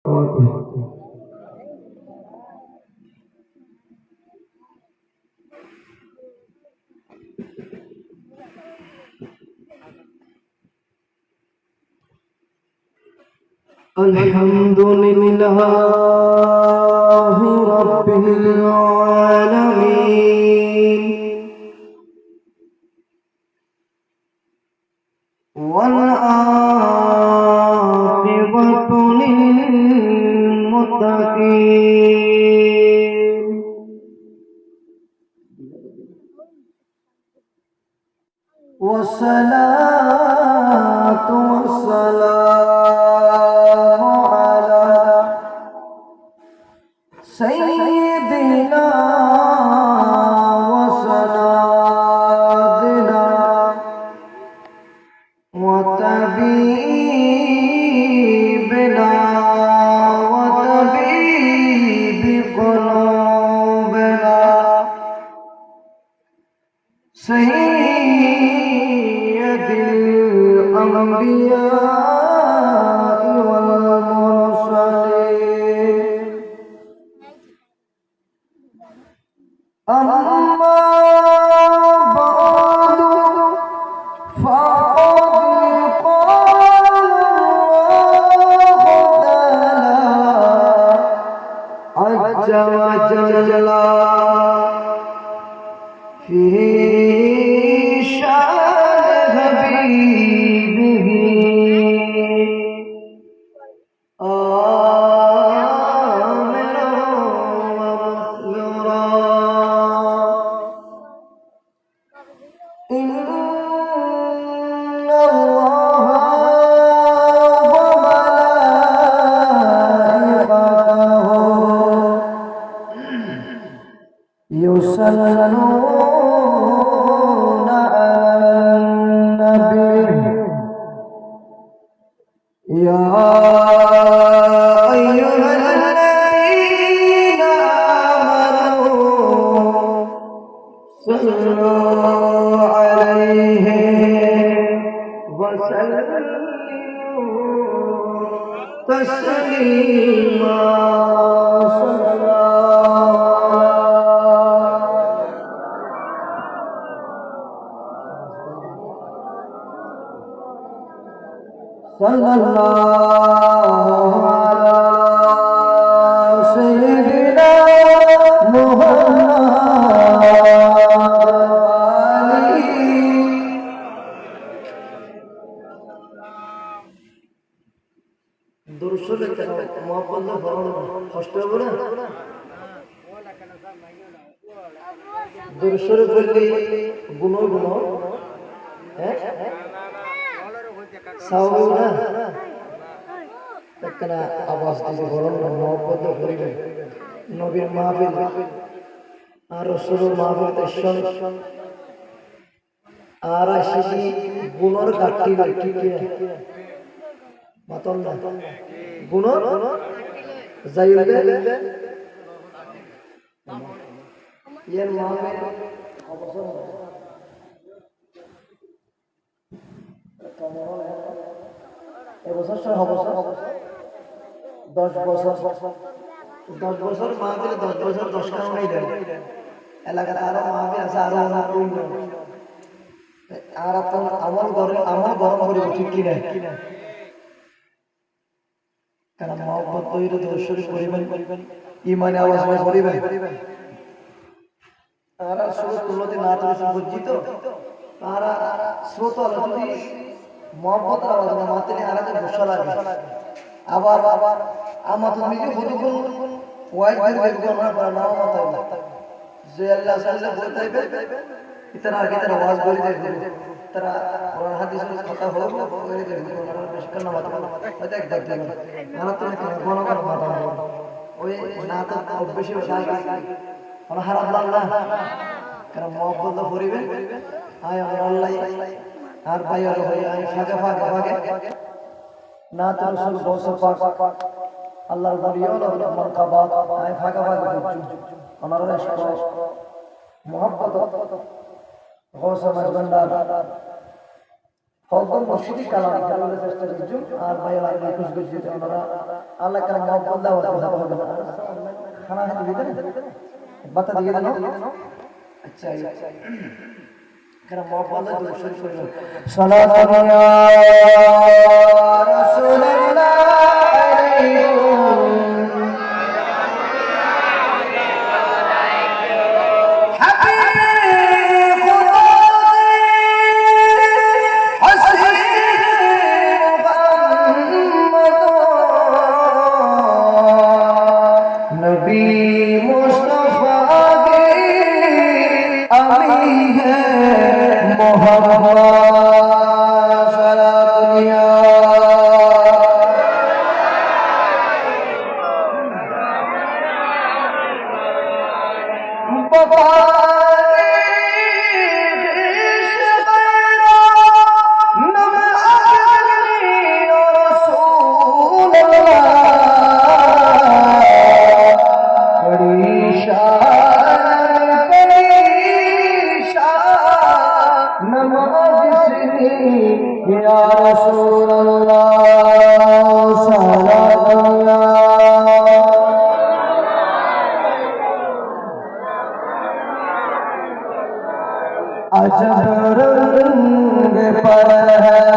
Alhamdulillahi Rabbil Alamin wal aqibatu lil muttaqin wassalatu wassalamu ala sayyidina wa sanadina wa tabibina wa tabibi qulubina sayyidil anbiya wal mursalin amma ba'du faqad qala Allahu ta'ala azza wa jalla fi sha'n habibihi يصلون على النبي يا أيها الذين آمنوا صلوا عليه وسلموا تسليما صلى الله على سيدنا محمد দুরুদ কেন মুহাব্বত ফরমান কষ্ট হবে না দুরুদ বললে গুণ হ্যাঁ সাউনা একটা আওয়াজ দিতে বলুন মুহাব্বত করিবেন নবীর মাহফিল আর রাসূলের মাহফিল দর্শন আর আসি গুণর ঘাটতি নাই ঠিক না মাতন না গুণর যাইবে ইয়ার মাহফিল অবসর এবছর 10 বছর মাহফিলে 10 বছর 10 কারণেই দেন এলাকার আরো মাহফিল আছে আরো আর আপনার আমার গরম করে ঠিক কিনা কারণ মহব্বত তৈরি দর্শন করিবেন ইমানে আওয়াজ করিবেন তারা স্রোত তুলতে না তুলে সজ্জিত তারা স্রোত যদি মহব্বত আওয়াজ না মাতলে আলাদা গোসা লাগে আবার আমার তো নিজে কতক্ষণ ওয়াইজ বের করব না নাও মাতা যে আল্লাহ সাল্লাল্লাহু আলাইহি ওয়াসাল্লাম ইতনা আগে তার আওয়াজ বলি দেয় তারা কোরআন হাদিসের কথা হলো বলে দেয় বেশ করনা মাতা ওই দেখ না তো কোন মাতা ওই না তো অভ্যাসী শায়খ ওনা হারাম আল্লাহ কারণ মহব্বত করিবেন আয় আল্লাহ আর ভাই আর ভাই আয় ফাঁকে না তো রাসূল গৌসে পাক আল্লাহর বলিয়ন আর মারকাবাত আয় ফাঁকে আমার ইশক মহব্বত গৌসে মজবন্দার হকম মুর্শিদি কালাম খেলার চেষ্টা করছুন আর ভাইরা আগে খুশ খুশ দিতে ওনারা আল্লাহ কালাম মহব্বত দাও কথা হবে না খানা খেতে দিতে বাতা দিয়ে দেন আচ্ছা কেন মহব্বত দাও শুরু করুন সালাতু ইয়া রাসূলুল্লাহ Ya Rasulullah sallallahu अजब रंग पर है